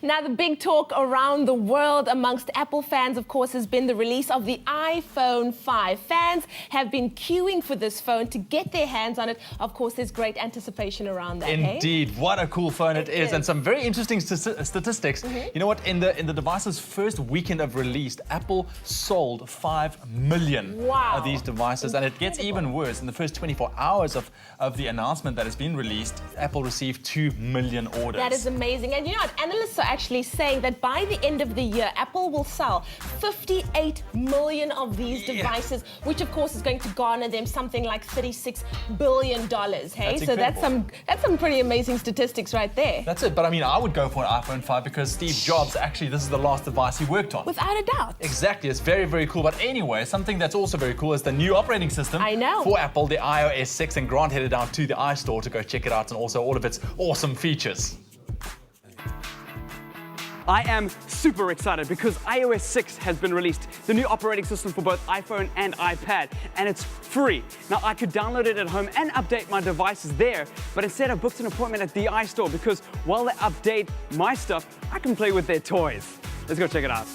Now, the big talk around the world amongst Apple fans, of course, has been the release of the iPhone 5. Fans have been queuing for this phone to get their hands on it. Of course, there's great anticipation around that. Indeed, hey? What a cool phone it is, and some very interesting statistics. You know what? In the device's first weekend of release, Apple sold 5 million of these devices, and it gets even worse. In the first 24 hours of the announcement that has been released, Apple received 2 million orders. That is amazing. And you know what? Analysts are actually saying that by the end of the year, Apple will sell 58 million of these devices, which of course is going to garner them something like $36 billion. Hey, so that's some pretty amazing statistics right there. That's it. But I mean, I would go for an iPhone 5 because Steve Jobs, actually, this is the last device he worked on. Without a doubt. Exactly. It's very, very cool. But anyway, something that's also very cool is the new operating system for Apple, the iOS 6. And Grant headed down to the iStore to go check it out, and also all of its awesome features. I am super excited because iOS 6 has been released, the new operating system for both iPhone and iPad, and it's free. Now, I could download it at home and update my devices there, but instead I booked an appointment at the iStore because while they update my stuff, I can play with their toys. Let's go check it out.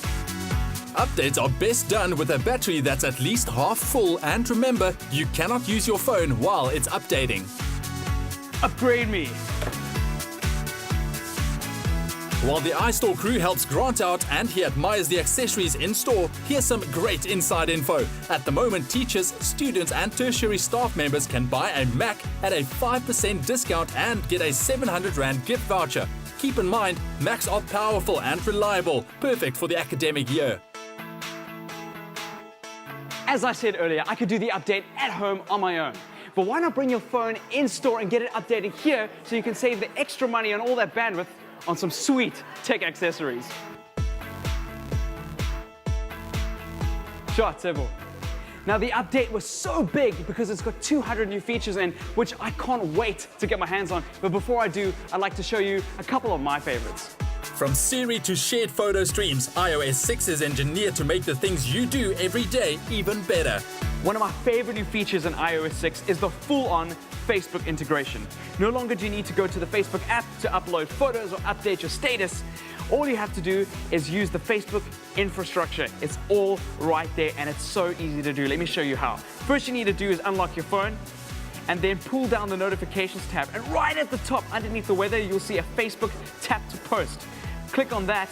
Updates are best done with a battery that's at least half full, and remember, you cannot use your phone while it's updating. Upgrade me. While the iStore crew helps Grant out and he admires the accessories in store, here's some great inside info. At the moment, teachers, students and tertiary staff members can buy a Mac at a 5% discount and get a 700 Rand gift voucher. Keep in mind, Macs are powerful and reliable, perfect for the academic year. As I said earlier, I could do the update at home on my own. But why not bring your phone in store and get it updated here so you can save the extra money on all that bandwidth on some sweet tech accessories. Sure, Tebo. Now, the update was so big because it's got 200 new features in, which I can't wait to get my hands on. But before I do, I'd like to show you a couple of my favorites. From Siri to shared photo streams, iOS 6 is engineered to make the things you do every day even better. One of my favorite new features in iOS 6 is the full-on Facebook integration. No longer do you need to go to the Facebook app to upload photos or update your status. All you have to do is use the Facebook infrastructure. It's all right there and it's so easy to do. Let me show you how. First you need to do is unlock your phone and then pull down the notifications tab. And right at the top underneath the weather, you'll see a Facebook tap to post. Click on that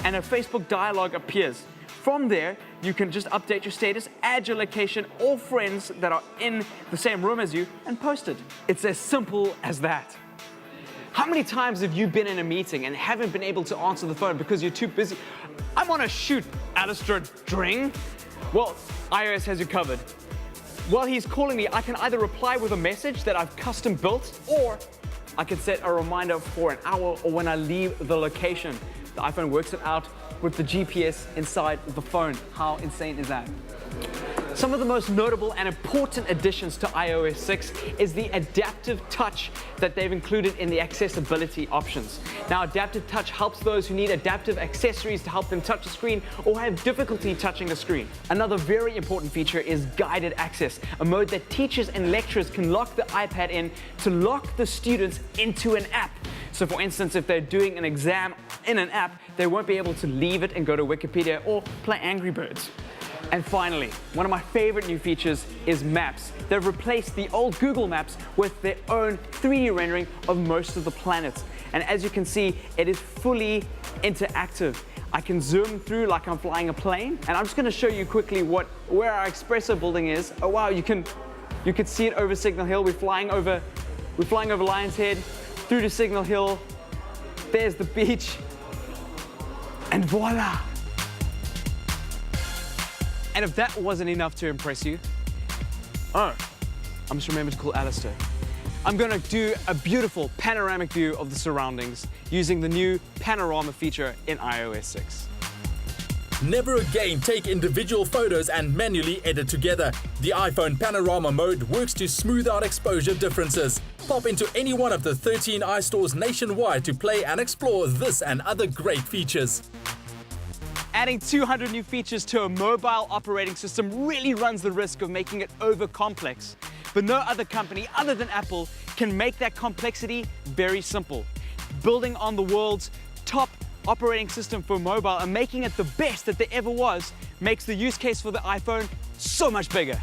and a Facebook dialog appears. From there, you can just update your status, add your location or friends that are in the same room as you, and post it. It's as simple as that. How many times have you been in a meeting and haven't been able to answer the phone because you're too busy? I'm on a shoot, Alistair Dring. Well, iOS has you covered. While he's calling me, I can either reply with a message that I've custom built, or I can set a reminder for an hour or when I leave the location. The iPhone works it out with the GPS inside the phone. How insane is that? Some of the most notable and important additions to iOS 6 is the adaptive touch that they've included in the accessibility options. Now, adaptive touch helps those who need adaptive accessories to help them touch the screen or have difficulty touching the screen. Another very important feature is guided access, a mode that teachers and lecturers can lock the iPad in to lock the students into an app. So for instance, if they're doing an exam in an app, they won't be able to leave it and go to Wikipedia or play Angry Birds. And finally, one of my favorite new features is Maps. They've replaced the old Google Maps with their own 3D rendering of most of the planets. And as you can see, it is fully interactive. I can zoom through like I'm flying a plane. And I'm just going to show you quickly where our espresso building is. Oh wow, you can see it over Signal Hill. We're flying over Lion's Head, through to Signal Hill. There's the beach. And voila! And if that wasn't enough to impress you, I'm just remembered to call Alistair. I'm gonna do a beautiful panoramic view of the surroundings using the new panorama feature in iOS 6. Never again take individual photos and manually edit together. The iPhone Panorama mode works to smooth out exposure differences. Pop into any one of the 13 iStores nationwide to play and explore this and other great features. Adding 200 new features to a mobile operating system really runs the risk of making it over-complex. But no other company other than Apple can make that complexity very simple. Building on the world's top operating system for mobile and making it the best that there ever was makes the use case for the iPhone so much bigger.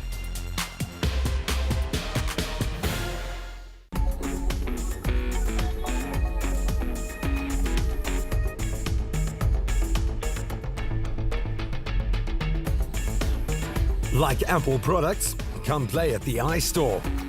Like Apple products? Come play at the iStore.